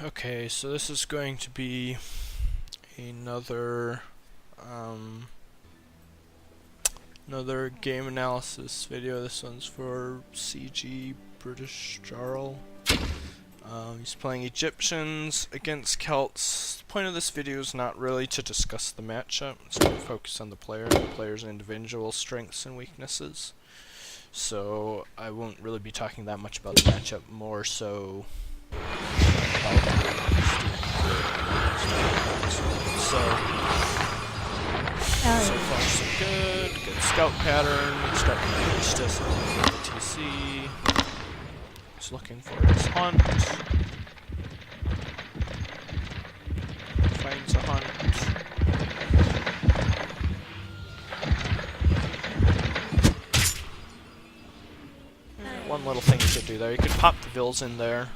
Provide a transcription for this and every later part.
Okay, so this is going to be another another game analysis video. This one's for CG BrutishJarl. He's playing Egyptians against Celts. The point of this video is not really to discuss the matchup. It's going to focus on the player's individual strengths and weaknesses. So I won't really be talking that much about the matchup, more so so far so good. Good scout pattern. Starting to reach this the TC. He's looking for his hunt. Finds a hunt. One little thing you could do there, you could pop the vills in there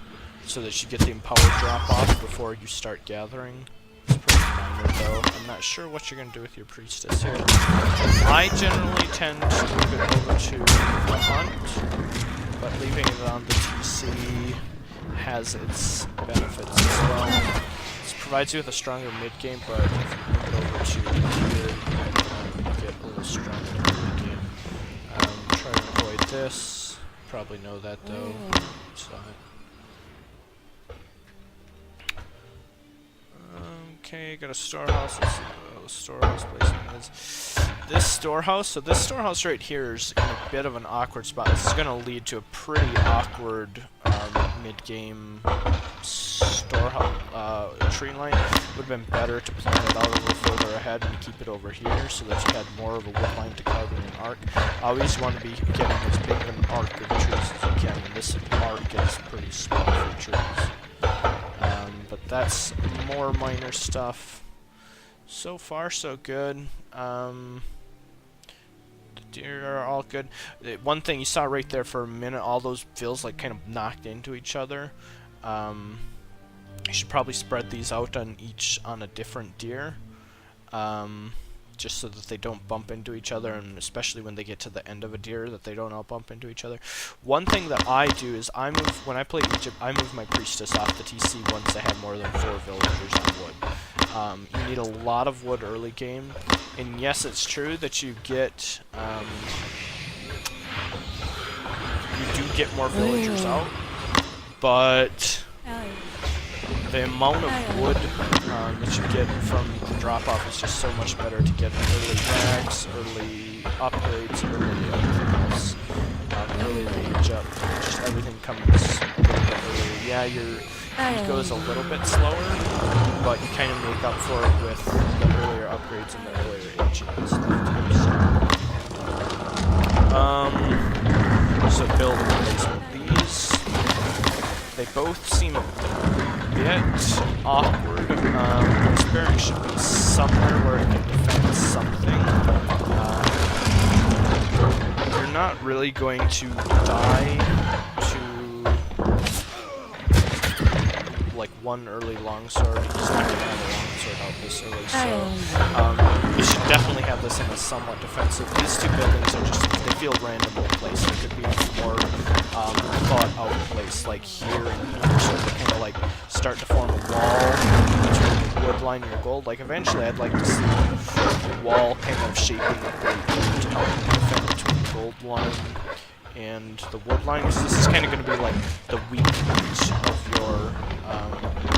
so that you get the empowered drop off before you start gathering. It's pretty minor though. I'm not sure what you're going to do with your priestess here. I generally tend to move it over to the hunt, but leaving it on the TC has its benefits as well. This provides you with a stronger mid game, but if you move it over to here, you get a little stronger mid game. Try to avoid this. Probably know that though. So, okay, got a storehouse. Let's see what the storehouse placement is. This storehouse, so this storehouse right here is in a bit of an awkward spot. This is going to lead to a pretty awkward mid-game storehouse tree line. Would have been better to plan it out a little further ahead and keep it over here so that you had more of a wood line to cover in an arc. Always want to be getting as big of an arc of trees as you can, and this arc is pretty small for trees. But that's more minor stuff. So far, so good. The deer are all good. One thing you saw right there for a minute, all those vills like kind of knocked into each other. You should probably spread these out on a different deer, just so that they don't bump into each other, and especially when they get to the end of a deer, that they don't all bump into each other. One thing that I do is when I play Egypt, I move my priestess off the TC once they have more than 4 villagers on wood. You need a lot of wood early game, and yes, it's true that you get you do get more villagers out, but the amount of wood that you get from the drop-off is just so much better to get early rags, early upgrades, early everything else, early age up, just everything comes a little bit earlier. Yeah, your speed goes a little bit slower, but you kind of make up for it with the earlier upgrades and the earlier aging and stuff too. So build a placement. They both seem a bit awkward. This barrack should be somewhere where it can defend something. You're not really going to die to like one early longsword. You're just not going to have a longsword out this early, so you should definitely have this in a somewhat defensive. These two buildings are just, they feel randomly placed. They could be more thought out place, like here and here, so they kind of like start to form a wall between the wood line and your gold. Like eventually I'd like to see the wall kind of shaping a great to help defend between the gold line and the wood line. So this is kind of going to be like the weak point of your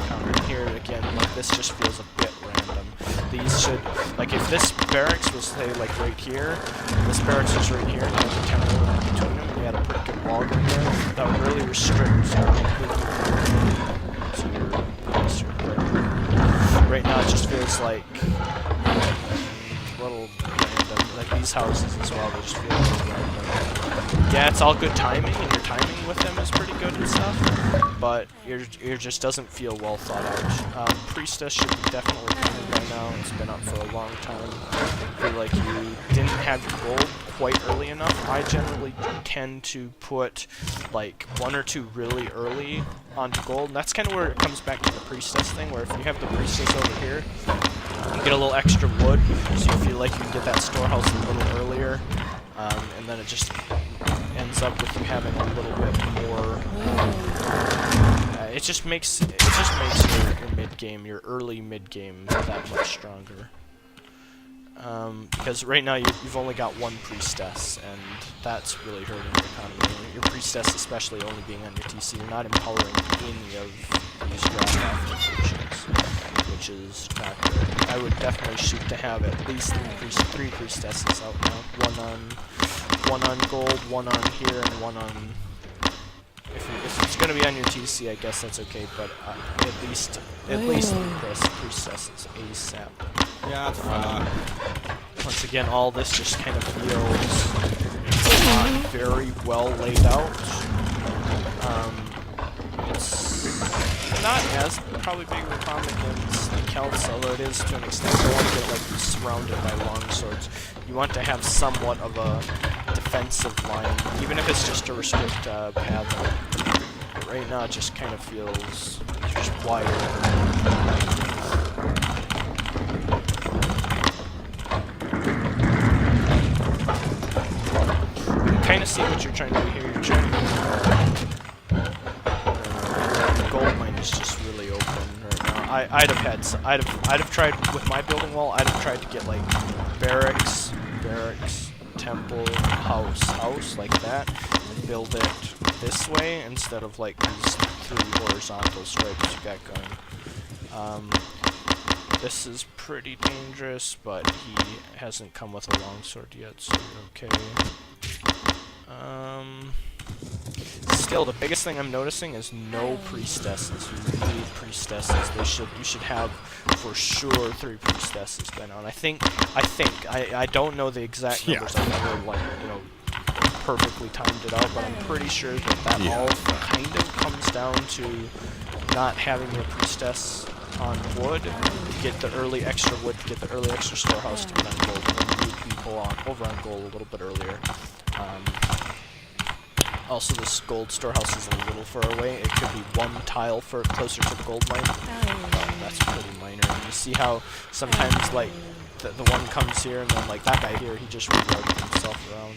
counter. Here again, like this just feels a bit random. These should, like if this barracks was say like right here, and this barracks was right here, and there was a temple in between them, and you had a pretty good wall going there, that would really restrict your right now it just feels like a little random. Like these houses as well, they just feel a little random. Yeah, it's all good timing, and your timing with them is pretty good and stuff, but it just doesn't feel well thought out. Priestess should be definitely coming by now. It's been up for a long time. I feel like you didn't have your gold quite early enough. I generally tend to put like 1 or 2 really early onto gold, and that's kind of where it comes back to the priestess thing, where if you have the priestess over here, you get a little extra wood, so you feel like you can get that storehouse a little earlier, and then it just ends up with you having a little bit more. It just makes your mid game, your early mid game, that much stronger. Because right now you've only got one priestess, and that's really hurting your economy. Your priestess, especially, only being on your TC, you're not empowering any of these draft applications, which is not good. I would definitely shoot to have at least three priestesses out now. One on gold, one on here, and one on. If it's going to be on your TC, I guess that's okay, but at least priestesses ASAP. Yeah, once again, all this just kind of feels not very well laid out. It's not as probably big of a problem against the Celts, although it is to an extent. You don't want to get like surrounded by longswords. You want to have somewhat of a defensive line, even if it's just to restrict pathing. But right now, it just kind of feels just wide open. Kind of see what you're trying to do here. You're trying to the gold mine is just really open right now. I'd have tried with my building wall. I'd have tried to get like barracks, temple, house like that, and build it this way instead of like these 3 horizontal stripes you got going. This is pretty dangerous, but he hasn't come with a longsword yet, so you're okay. Still, the biggest thing I'm noticing is no priestesses. You need priestesses. You should have for sure 3 priestesses by now. And I don't know the exact numbers. I've never perfectly timed it out, but I'm pretty sure that all kind of comes down to not having your priestess on wood to get the early extra wood, to get the early extra storehouse to get on gold, and then move people over on gold a little bit earlier. Also, this gold storehouse is a little far away. It could be 1 tile closer to the gold mine. That's pretty minor. And you see how sometimes, like, the one comes here, and then, like, that guy here, he just rerouted himself around.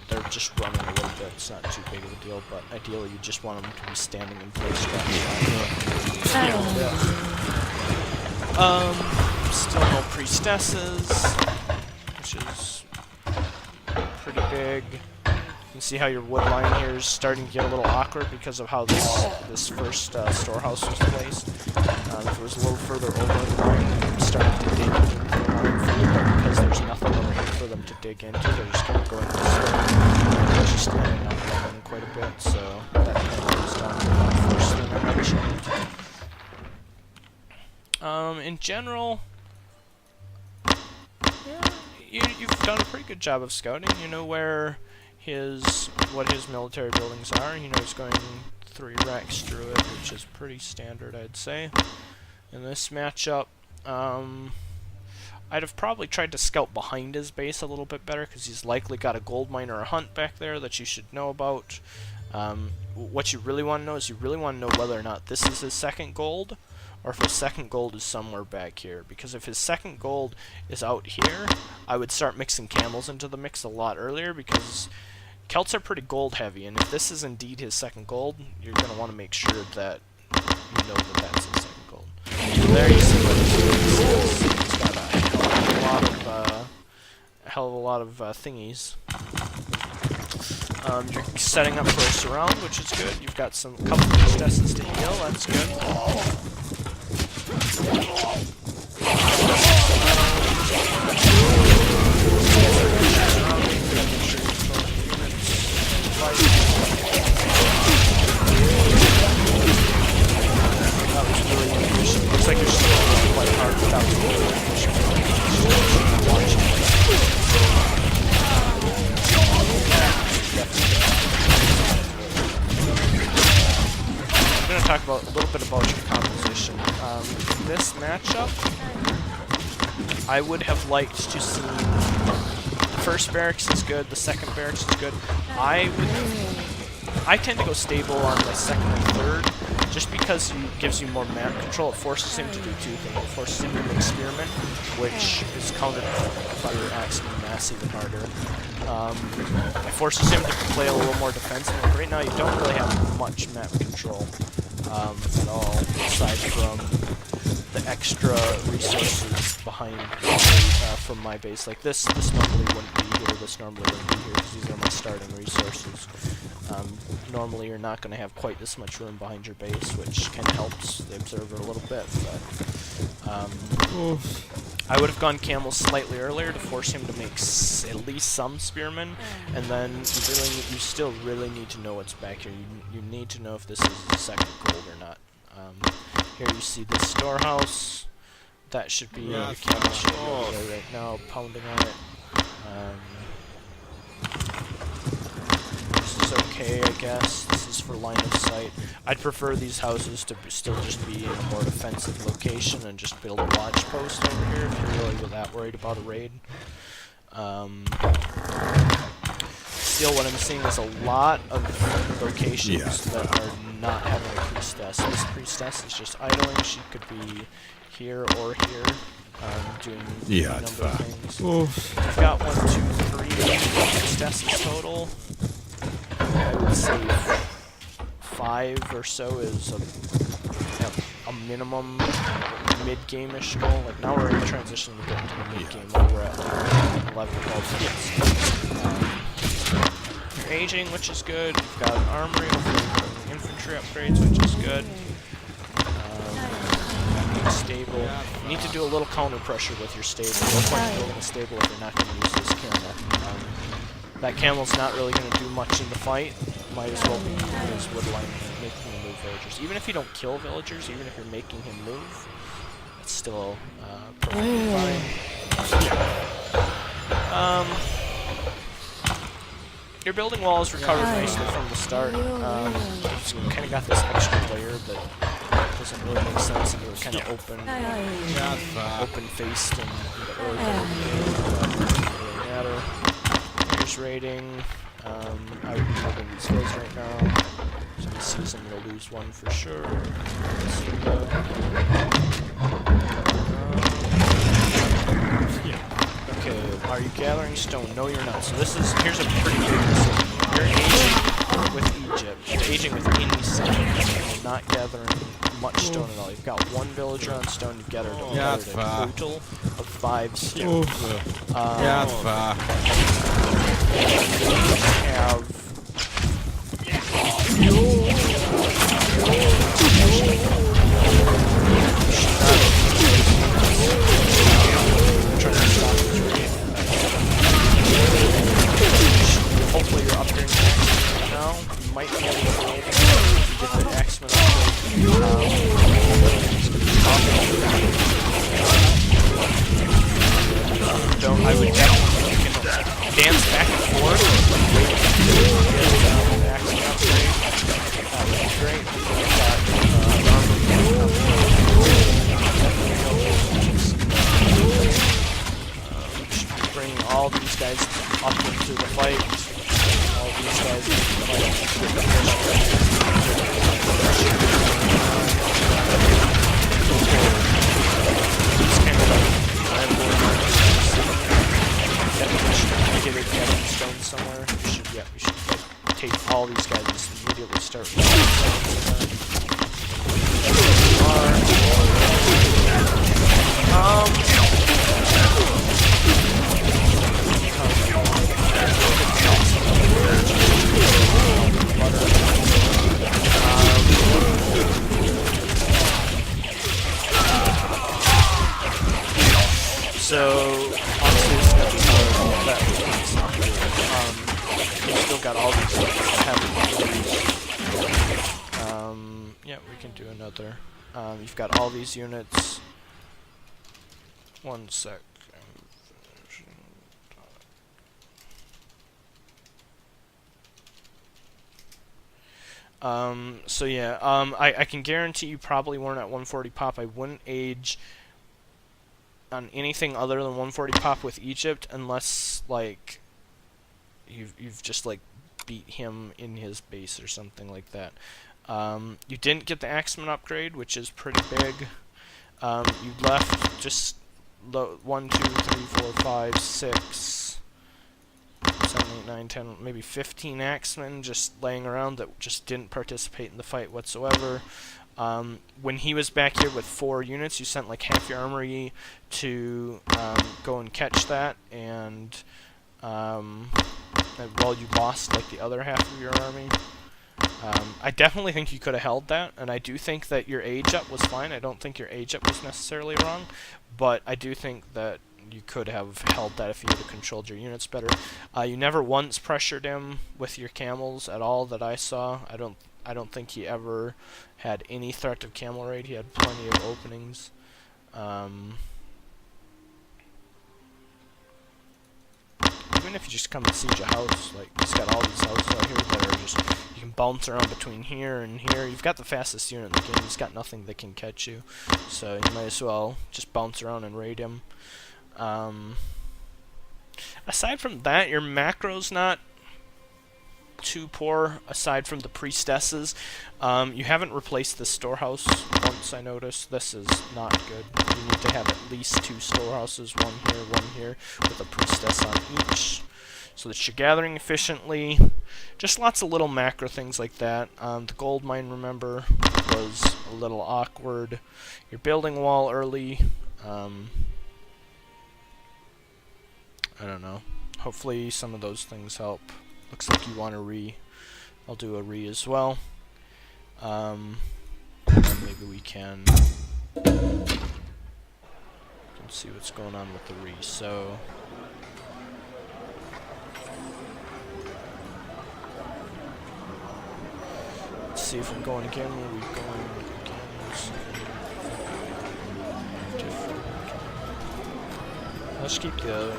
They're just running a little bit. It's not too big of a deal, but ideally you just want them to be standing in place. Still no priestesses, which is pretty big. You can see how your wood line here is starting to get a little awkward because of how this first storehouse was placed. If it was a little further over the line, I'm starting to dig into the line further, but because there's nothing over here for them to dig into, they're just going to go into this way. They're just standing up running quite a bit, so that kind of goes down to the first thing I mentioned. In general, yeah, you've done a pretty good job of scouting. You know what his military buildings are. You know he's going 3 racks through it, which is pretty standard, I'd say. In this matchup, I'd have probably tried to scout behind his base a little bit better, because he's likely got a gold mine or a hunt back there that you should know about. What you really want to know is you really want to know whether or not this is his second gold, or if his second gold is somewhere back here. Because if his second gold is out here, I would start mixing camels into the mix a lot earlier, because Celts are pretty gold heavy, and if this is indeed his second gold, you're going to want to make sure that you know that that's his second gold. So there you see what he's doing. He's got a hell of a lot of thingies. You're setting up for a surround, which is good. You've got a couple of priestesses to heal, that's good. That was really efficient. Looks like you're still quite hard, but that was really efficient. I'm going to talk a little bit about your composition. In this matchup, I would have liked to see the first barracks is good, the second barracks is good. I tend to go stable on the second and third, just because it gives you more map control. It forces him to do 2 things. It forces him to experiment, which is countered by your axing mass even harder. It forces him to play a little more defensive. Right now, you don't really have much map control. at all, aside from the extra resources behind from my base. Like this normally wouldn't be here, this normally wouldn't be here, because these are my starting resources. Normally you're not going to have quite this much room behind your base, which kind of helps the observer a little bit, but I would have gone camel slightly earlier to force him to make at least some spearmen, and then you still really need to know what's back here. You need to know if this is a second gold or not. Here you see the storehouse. That should be your camel should be over there right now, pounding on it. This is okay, I guess. This is for line of sight. I'd prefer these houses to still just be in a more defensive location and just build a watch post over here if you're really that worried about a raid. Still, what I'm seeing is a lot of locations that are not having a priestess. This priestess is just idling. She could be here or here, doing a number of things. We've got 1, 2, 3 priestesses total. I would say 5 or so is a minimum mid-game-ish goal. Like now we're in transition to get into the mid-game where we're at like 11, 12 hits. You're aging, which is good. You've got an armory, infantry upgrades, which is good. Stable. You need to do a little counter pressure with your stable. No point in building a stable if you're not going to use this camel. That camel's not really going to do much in the fight. Might as well be his woodline making him move villagers. Even if you don't kill villagers, even if you're making him move, it's still perfectly fine. Your building wall is recovered nicely from the start. So you kind of got this extra layer that doesn't really make sense if you were kind of open-faced in the early part of the game, but it doesn't really matter. Here's raiding. I would be building these hills right now. So this season you'll lose one for sure. Okay, are you gathering stone? No, you're not. So here's a pretty big decision. You're aging with Egypt. You're aging with any side. You're not gathering much stone at all. You've got 1 villager on stone. You've gathered a total of 5 stone. Hopefully you're upgrading the axeman now. You might be able to get the axeman upgrade. I would definitely dance back and forth. Wait to get the axeman upgrade. That would be great. We've got should be bringing all these guys up into the fight. All these guys into the fight. These kind of like get stone somewhere. We should take all these guys and just immediately start. So, honestly, this is going to be hard. We've still got all these that haven't used. Yeah, we can do another. You've got all these units. One sec. So yeah, I can guarantee you probably weren't at 140 pop. I wouldn't age on anything other than 140 pop with Egypt unless like you've just like beat him in his base or something like that. You didn't get the axeman upgrade, which is pretty big. You left just 1, 2, 3, 4, 5, 6, 7, 8, 9, 10, maybe 15 axemen just laying around that just didn't participate in the fight whatsoever. When he was back here with 4 units, you sent like half your armory to go and catch that, and well, you lost like the other half of your army. I definitely think you could have held that, and I do think that your age up was fine. I don't think your age up was necessarily wrong, but I do think that you could have held that if you would have controlled your units better. You never once pressured him with your camels at all that I saw. I don't think he ever had any threat of camel raid. He had plenty of openings. Even if you just come and siege a house, like he's got all these houses out here that are just, you can bounce around between here and here. You've got the fastest unit in the game. He's got nothing that can catch you, so you might as well just bounce around and raid him. Aside from that, your macro's not too poor. Aside from the priestesses, you haven't replaced the storehouse once. I noticed this is not good. You need to have at least 2 storehouses, one here, with a priestess on each, so that you're gathering efficiently. Just lots of little macro things like that. The gold mine, remember, was a little awkward. You're building wall early. I don't know. Hopefully some of those things help. Looks like you want a re. I'll do a re as well. And maybe we can see what's going on with the re. So let's see if I'm going again. Where are we going again? Let's keep the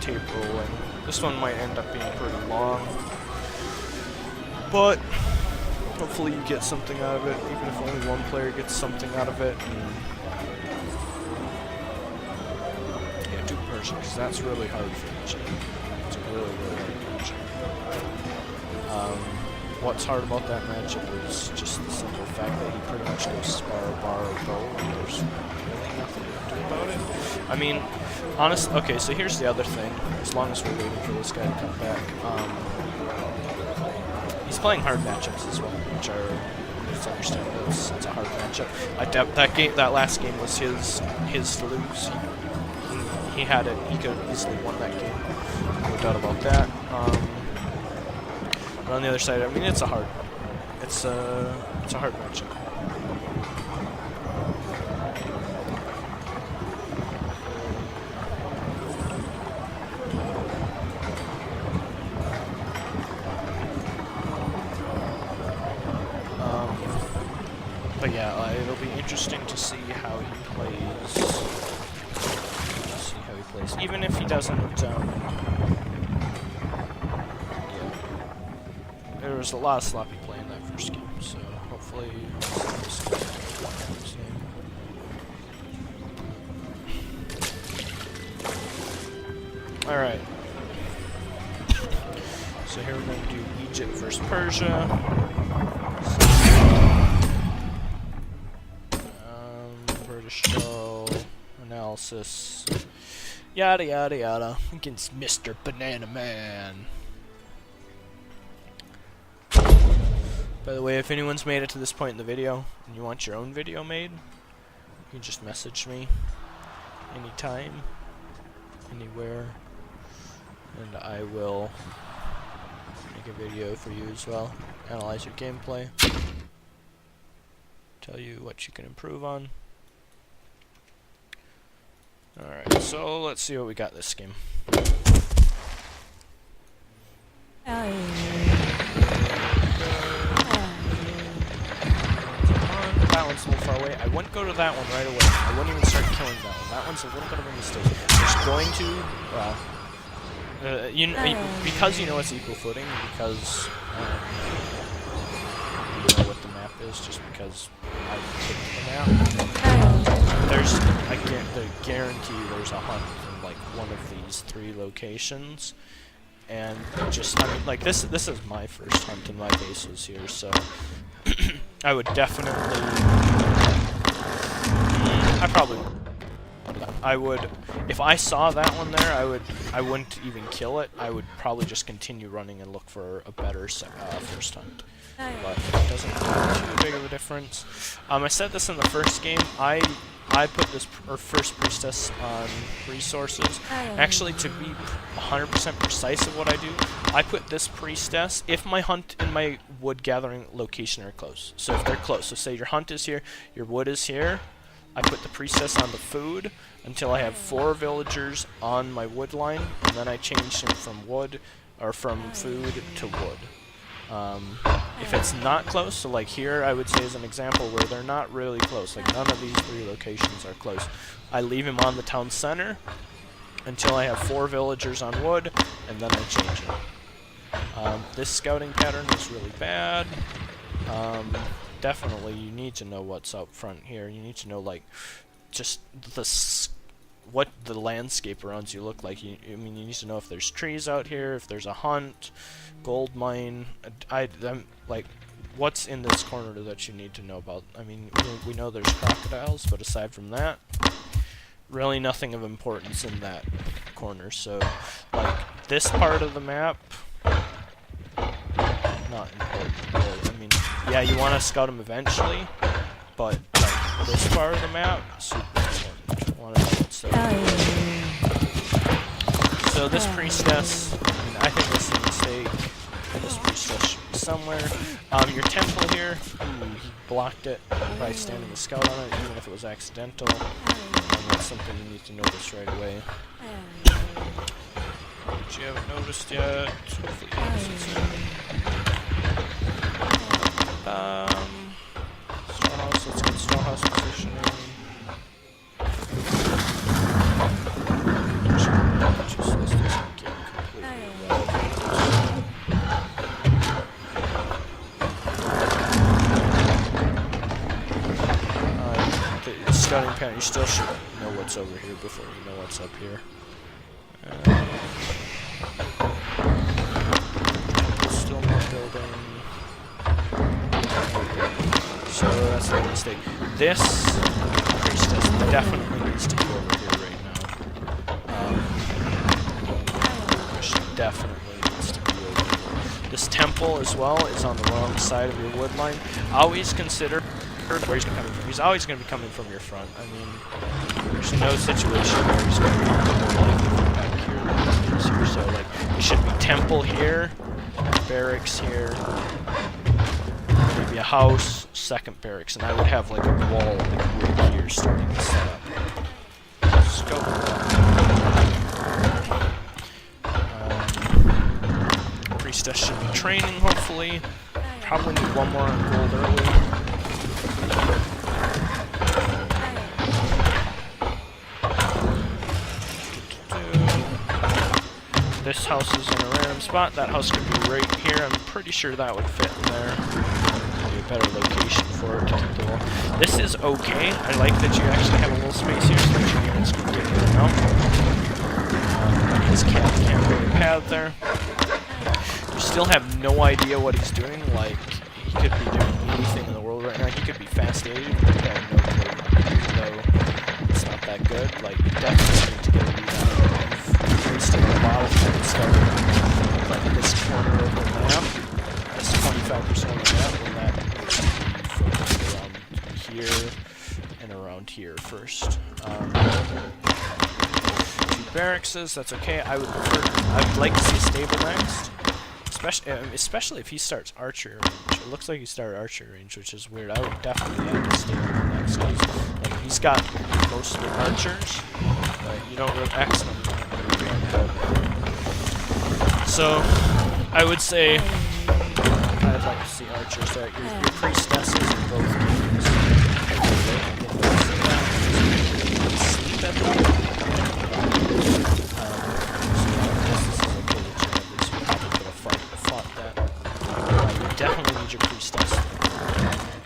tape rolling. This one might end up being pretty long, but hopefully you get something out of it, even if only one player gets something out of it. Yeah, do Persian, because that's really hard for Egypt. It's a really hard matchup. What's hard about that matchup is just the simple fact that he pretty much goes spar, bar, bow, and there's really nothing to do about it. I mean, honestly, okay, so here's the other thing. As long as we're waiting for this guy to come back, he's playing hard matchups as well, which are, it's understandable. It's a hard matchup. That last game was his to lose. He had it. He could have easily won that game. No doubt about that. But on the other side, I mean, it's a hard matchup. But yeah, it'll be interesting to see how he plays. Even if he doesn't. There was a lot of sloppy play in that first game, so hopefully. All right. So here we're going to do Egypt versus Persia. BrutishJarl analysis. Yada yada yada against Mr. Banana Man. By the way, if anyone's made it to this point in the video and you want your own video made, you can just message me anytime, anywhere, and I will make a video for you as well. Analyze your gameplay, tell you what you can improve on. Alright, so let's see what we got this game. That one's a little far away. I wouldn't go to that one right away. I wouldn't even start killing that one. That one's a little bit of a mistake. Just going to, because you know it's equal footing, because you know what the map is, just because I picked the map. I guarantee there's a hunt in like one of these 3 locations, and just, I mean, like this is my first hunt and my base was here, so I would definitely, I probably would. I would, if I saw that one there, I wouldn't even kill it. I would probably just continue running and look for a better first hunt. But it doesn't make too big of a difference. I said this in the first game. I put this first priestess on resources. Actually, to be 100% precise of what I do, I put this priestess if my hunt and my wood gathering location are close. So if they're close, so say your hunt is here, your wood is here, I put the priestess on the food until I have 4 villagers on my wood line, and then I change them from wood or from food to wood. If it's not close, so like here I would say as an example where they're not really close, like none of these 3 locations are close, I leave him on the town center until I have 4 villagers on wood, and then I change it. This scouting pattern is really bad. Definitely you need to know what's up front here. You need to know like just what the landscape around you look like. I mean, you need to know if there's trees out here, if there's a hunt, gold mine. I'm like, what's in this corner that you need to know about? I mean, we know there's crocodiles, but aside from that, really nothing of importance in that corner. So, like, this part of the map, not important really. I mean, yeah, you want to scout them eventually, but like this part of the map, super important. Want to know what's there. So this priestess, I mean, I think this is a mistake. This priestess should be somewhere. Your temple here, he blocked it by standing a scout on it, even if it was accidental. That's something you need to notice right away. Which you haven't noticed yet. Hopefully you notice it soon. Storehouse, let's get storehouse positioning. Just list this game completely irrelevant. The scouting pattern, you still should know what's over here before you know what's up here. Still not building. So that's a mistake. This priestess definitely needs to be over here right now. She definitely needs to be over here. This temple as well is on the wrong side of your wood line. Always consider where he's coming from. He's always going to be coming from your front. I mean, there's no situation where he's going to be from back here than he is here. So, like, it should be temple here, barracks here, maybe a house, second barracks, and I would have like a wall like right here starting to set up. Scope. Priestess should be training, hopefully. Probably need 1 more on gold early. This house is in a random spot. That house could be right here. I'm pretty sure that would fit in there. Maybe a better location for it to keep the wall. This is okay. I like that you actually have a little space here so that your units can get in and out. His cat can't really pad there. You still have no idea what he's doing. Like, he could be doing anything in the world right now. He could be fast 80, but I have no clue. Even though it's not that good. Like, definitely need to get a read on it. Wasting a lot of time starting like this corner of the map. That's 25% of the map, and that needs to be focused around here and around here first. 2 barracks, that's okay. I would like to see a stable next. Especially if he starts archer range. It looks like he started archer range, which is weird. I would definitely add a stable next. Like, he's got mostly archers, but you don't really X them. So, I would say I'd like to see archers there. Your priestesses in both games. Sleep at them. Definitely need your priestess.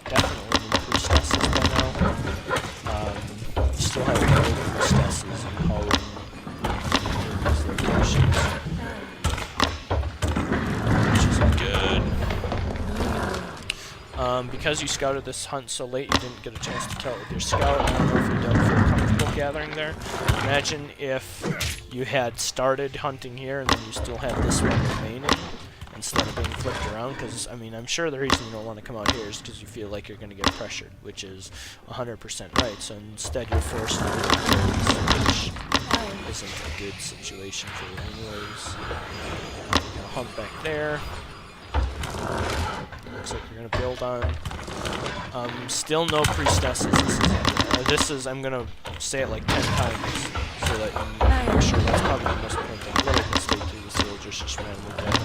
Definitely need priestesses by now. Still have no priestesses in home in these locations. Which is good. Because you scouted this hunt so late, you didn't get a chance to kill it with your scout. I don't know if you don't feel comfortable gathering there. Imagine if you had started hunting here and then you still had this one remaining instead of being flipped around, because, I mean, I'm sure the reason you don't want to come out here is because you feel like you're going to get pressured, which is 100% right, so instead you're forced to do this, which isn't a good situation for you anyways. Gonna hunt back there. Looks like you're going to build on. Still no priestesses. This is, I'm going to say it like 10 times so that you make sure that's probably the most important thing. A little mistake here, the soldiers just randomly gathering.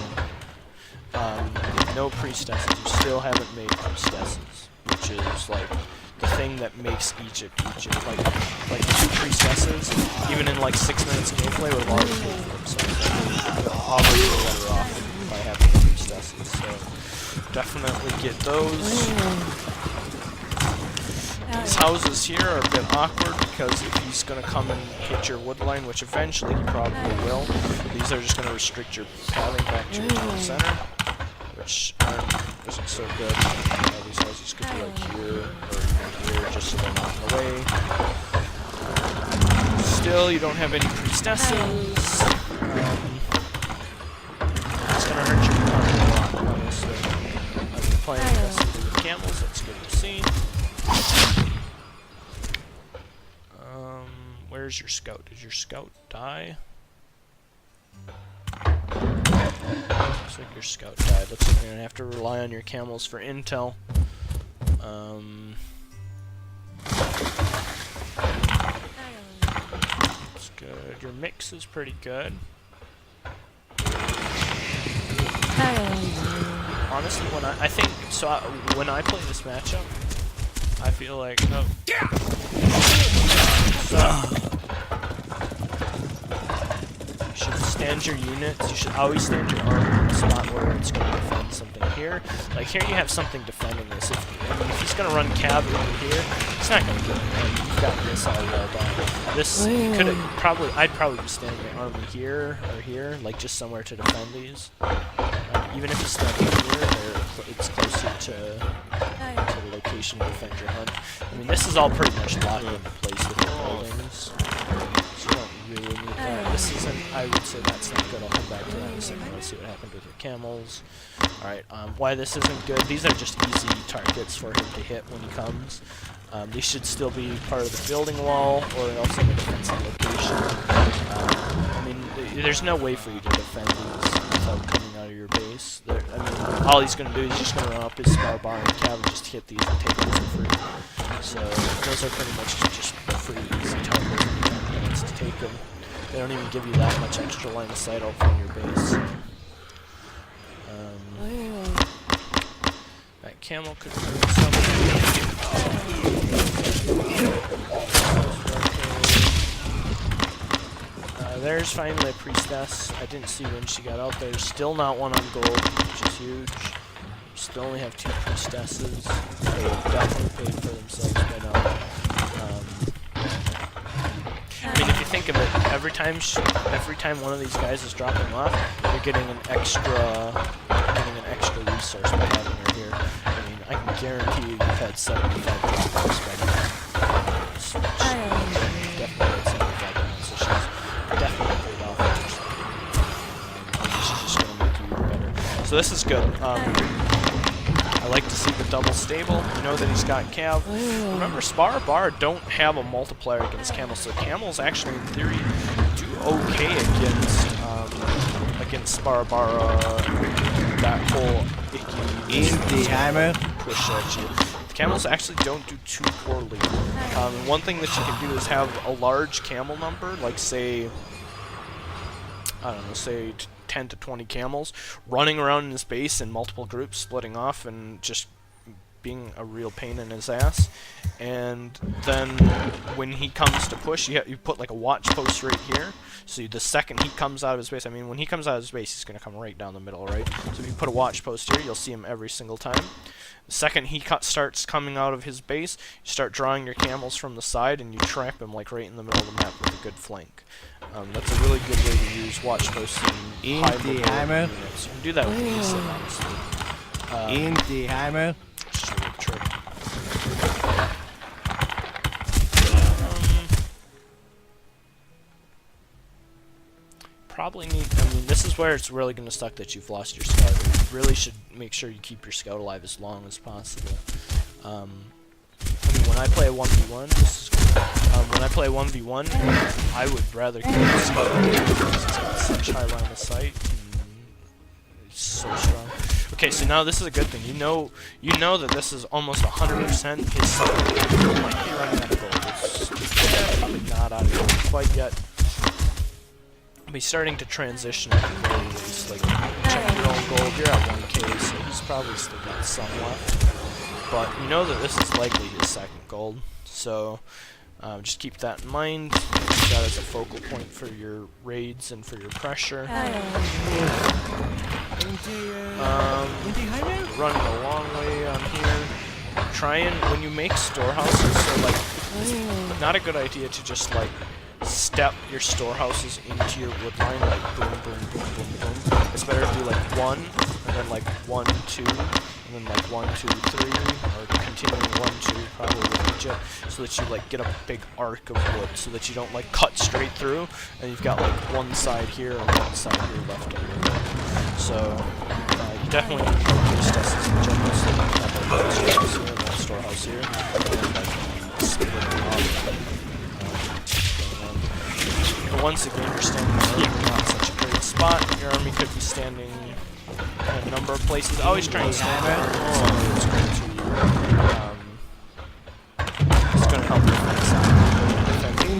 No priestesses. You still haven't made priestesses, which is like the thing that makes Egypt. Like 2 priestesses, even in like 6 minutes of gameplay, would have already paid for themselves. Already better off by having priestesses. So definitely get those. These houses here are a bit awkward because if he's going to come and hit your wood line, which eventually he probably will, these are just going to restrict your pathing back to your town center, which isn't so good. These houses could be like here or even here, just so they're not in the way. Still, you don't have any priestesses. It's going to hurt your economy a lot, honestly. I've been playing aggressively with camels, that's good to see. Where's your scout? Did your scout die? Looks like your scout died. Looks like you're gonna have to rely on your camels for intel. That's good. Your mix is pretty good. Honestly, when I think so, when I play this matchup, I feel like you should stand your units. You should always stand your army in a spot where it's going to defend something here. Like here, you have something defending this. If he's going to run cav over here, it's not going to get it. You've got this all well done. This could probably. I'd probably be standing my army here or here, like just somewhere to defend these. Even if it's standing here, it's closer to the location to defend your hunt. I mean, this is all pretty much locked into place with the buildings, so you don't really need that. This isn't, I would say that's not good. I'll come back to that in a second. Let's see what happened with your camels. Alright, why this isn't good, these are just easy targets for him to hit when he comes. These should still be part of the building wall, or else in a defensive location. I mean, there's no way for you to defend these without coming out of your base. I mean, all he's going to do is just going to run up his bar and cav and just hit these and take these for free. So those are pretty much just free, easy targets and 10 minutes to take them. They don't even give you that much extra line of sight out from your base. That camel could do something. There's finally a priestess. I didn't see when she got out there. Still not one on gold, which is huge. Still only have 2 priestesses. They have definitely paid for themselves by now. I mean, if you think of it, every time one of these guys is dropping off, you're getting an extra resource by having her here. I mean, I can guarantee you you've had 75 drop-offs by now. Definitely had 75 rounds, so she's definitely paid off. She's just going to make you even better. So this is good. I like to see the double stable. You know that he's got cav. Remember, Spar Bar don't have a multiplier against camels, so camels actually, in theory, do okay against Spar Bar. That whole icky push at you. The camels actually don't do too poorly. One thing that you can do is have a large camel number, like say, I don't know, say 10 to 20 camels running around in his base in multiple groups, splitting off and just being a real pain in his ass. And then when he comes to push, you put like a watch post right here. So the second he comes out of his base, I mean, when he comes out of his base, he's going to come right down the middle, right? So if you put a watch post here, you'll see him every single time. The second he starts coming out of his base, you start drawing your camels from the side, and you trap him like right in the middle of the map with a good flank. That's a really good way to use watch posts in high mobility units. You can do that with the ASIC, honestly. Just a little trick. probably need... I mean, this is where it's really going to suck that you've lost your scout. You really should make sure you keep your scout alive as long as possible. I mean, when I play a 1v1, this is when I play 1v1, I would rather keep the scout because it's got such high line of sight. It's so strong. Okay, so now this is a good thing. You know that this is almost 100% his site. You might be running out of gold. It's probably not out of gold quite yet. I'll be starting to transition at the very least. Like, check your own gold. You're at 1k, so he's probably still got some left. But you know that this is likely his second gold, so just keep that in mind. Use that as a focal point for your raids and for your pressure. Running a long way on here. Try and, when you make storehouses, so like, it's not a good idea to just like step your storehouses into your wood line, like boom, boom, boom, boom, boom. It's better to do like 1, and then like 1, 2, and then like 1, 2, 3, or continuing 1, 2, probably with each, so that you like get a big arc of wood, so that you don't like cut straight through, and you've got like one side here and one side here left over. So you definitely need to use tests in general, so you can have a storehouse here, and a storehouse here, and then like split them up. But once again, you're standing here in not such a great spot. Your army could be standing in a number of places. Always try and stand there. It's going to help you fix that. You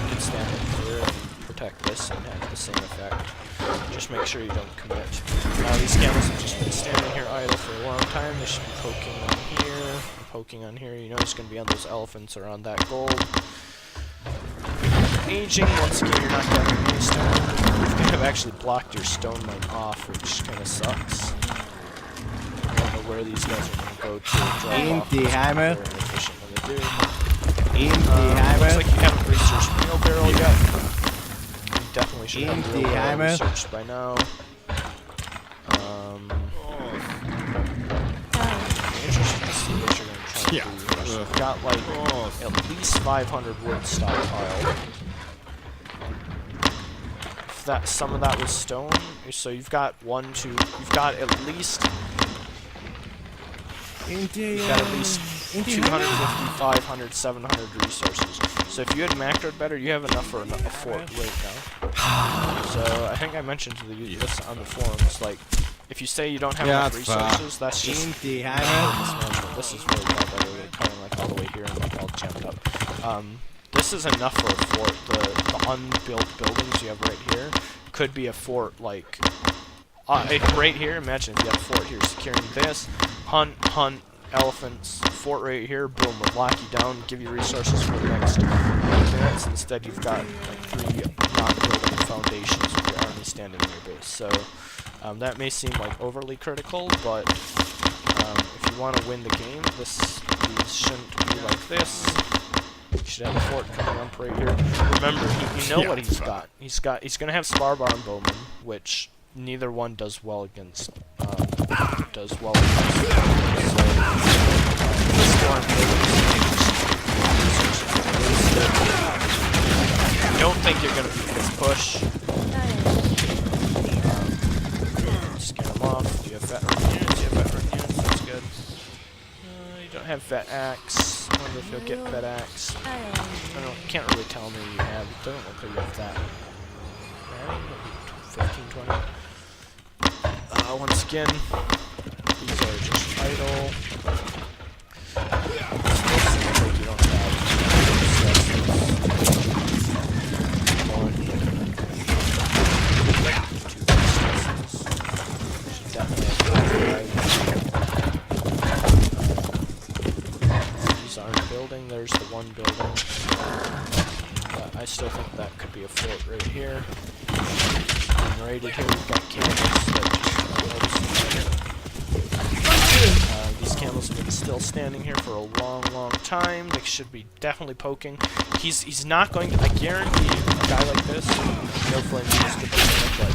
can stand in here and protect this and have the same effect. Just make sure you don't commit. Now these camels have just been standing here idle for a long time. They should be poking on here, poking on here. You know it's going to be on those elephants or on that gold. Aging, once again, you're not getting any stone. You kind of actually blocked your stone mine off, which kind of sucks. I don't know where these guys are going to go to drop off. Very inefficient when they do. Looks like you haven't researched wheelbarrow yet. You definitely should have wheelbarrow researched by now. Interesting to see what you're going to try to do. You've got like at least 500 wood stockpiled. If that, some of that was stone, so you've got 1, 2, you've got at least 250, 500, 700 resources. So if you had macroed better, you have enough for a fort right now. So I think I mentioned to this on the forums, like, if you say you don't have enough resources, that's just mismanagement. This is really bad, by the way, coming like all the way here and like all jammed up. This is enough for a fort. The unbuilt buildings you have right here could be a fort, like, right here, imagine if you had a fort here securing this, hunt, elephants, fort right here, boom, would lock you down, give you resources for the next 8 minutes. Instead, you've got like 3 non-building foundations with your army standing in your base. So that may seem like overly critical, but if you want to win the game, these shouldn't be like this. You should have a fort coming up right here. Remember, you know what he's got. He's going to have Sparbar and Bowman, which neither one does well against. I don't think you're going to beat this push. Just get them off. Do you have veteran units? You have veteran units. That's good. You don't have vet axe. I wonder if you'll get vet axe. I can't really tell me you have. It doesn't look like you have that. 15, 20. Once again, these are just idle. Still seems like you don't have should definitely have these aren't building. There's the one building. I still think that could be a fort right here. And right here we've got camels that these camels have been still standing here for a long time. They should be definitely poking. He's not going to, I guarantee you, a guy like this, no flames is good, but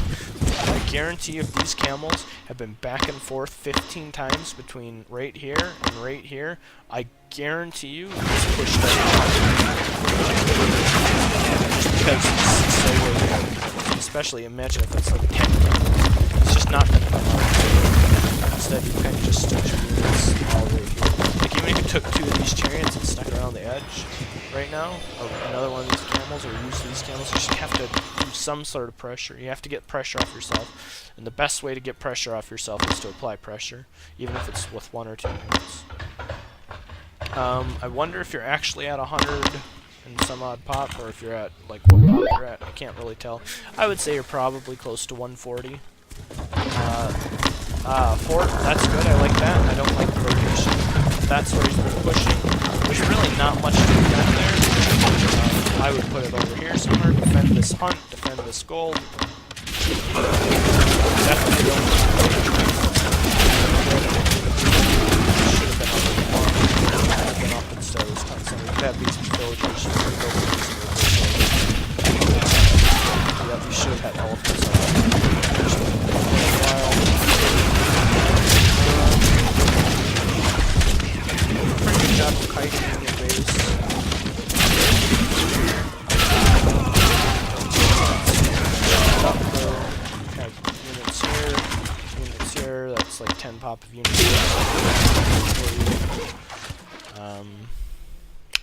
guarantee if these camels have been back and forth 15 times between right here and right here, I guarantee you he's pushed up. Just because he's so way down. Especially imagine if it's like 10 camels. It's just not going to come out. Instead, you kind of just stick your units all right here. Like even if you took 2 of these chariots and stuck around the edge right now, or another one of these camels, or use these camels, you just have to do some sort of pressure. You have to get pressure off yourself, and the best way to get pressure off yourself is to apply pressure, even if it's with 1 or 2 units. I wonder if you're actually at 100 and some odd pop, or if you're at, like, what pop you're at. I can't really tell. I would say you're probably close to 140. Fort, that's good, I like that. I don't like the location. That's where he's been pushing. There's really not much to be done there. I would put it over here somewhere. Defend this hunt, defend this gold. Definitely don't. Should have been up in one. Should have been up instead of this hunt center. You could have these villagers. Yeah, you should have had elephants up. Pretty good job of kiting in your base. Have units here, that's like 10 pop of units here.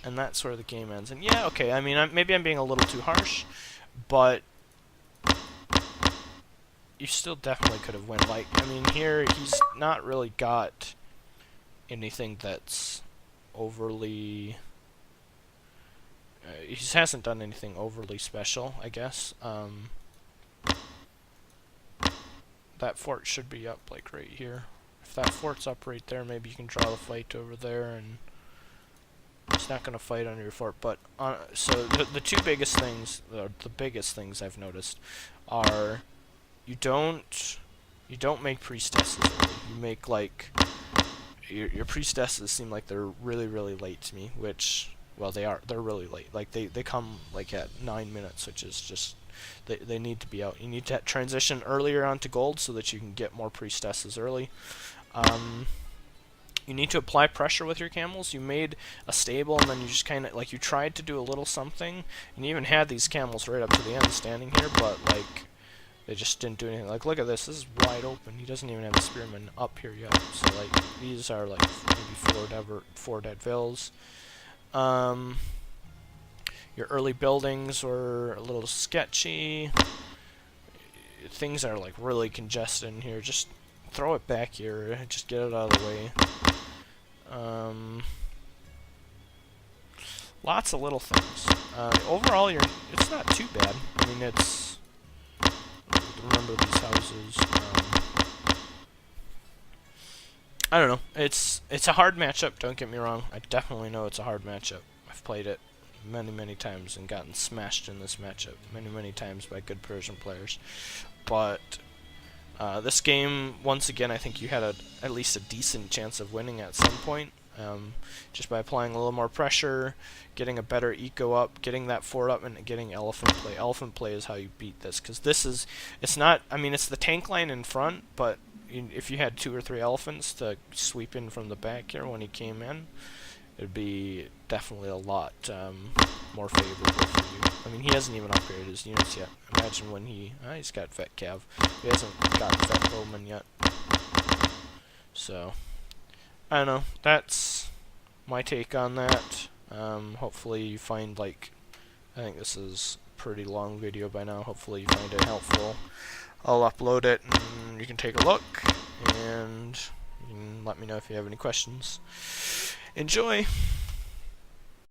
And that's where the game ends. And yeah, okay, I mean, maybe I'm being a little too harsh, but you still definitely could have won. Like, I mean, here, he's not really got anything that's overly... he just hasn't done anything overly special, I guess. That fort should be up, like, right here. If that fort's up right there, maybe you can draw the fight over there, and it's not going to fight under your fort. But, so, the two biggest things, the biggest things I've noticed are, you don't make priestesses early. You make, like, your priestesses seem like they're really, really late to me, which, well, they are. They're really late. Like, they come, like, at 9 minutes, which is just, they need to be out. You need to transition earlier onto gold so that you can get more priestesses early. You need to apply pressure with your camels. You made a stable, and then you just kind of, like, you tried to do a little something, and you even had these camels right up to the end standing here, but, like, they just didn't do anything. Like, look at this. This is wide open. He doesn't even have a spearman up here yet. So, like, these are, like, maybe 4 dead vills. Your early buildings were a little sketchy. Things are, like, really congested in here. Just throw it back here. Just get it out of the way. Lots of little things. Overall, it's not too bad. I mean, it's... remember these houses. I don't know. It's a hard matchup, don't get me wrong. I definitely know it's a hard matchup. I've played it many, many times and gotten smashed in this matchup many, many times by good Persian players. But this game, once again, I think you had at least a decent chance of winning at some point. Just by applying a little more pressure, getting a better eco up, getting that fort up, and getting elephant play. Elephant play is how you beat this, because this is, it's not, I mean, it's the tank line in front, but if you had 2 or 3 elephants to sweep in from the back here when he came in, it'd be definitely a lot more favorable for you. I mean, he hasn't even upgraded his units yet. Imagine when he's got Vet Cav. He hasn't got Vet Bowman yet. So, I don't know. That's my take on that. Hopefully you find, like, I think this is a pretty long video by now. Hopefully you find it helpful. I'll upload it and you can take a look, and you can let me know if you have any questions. Enjoy!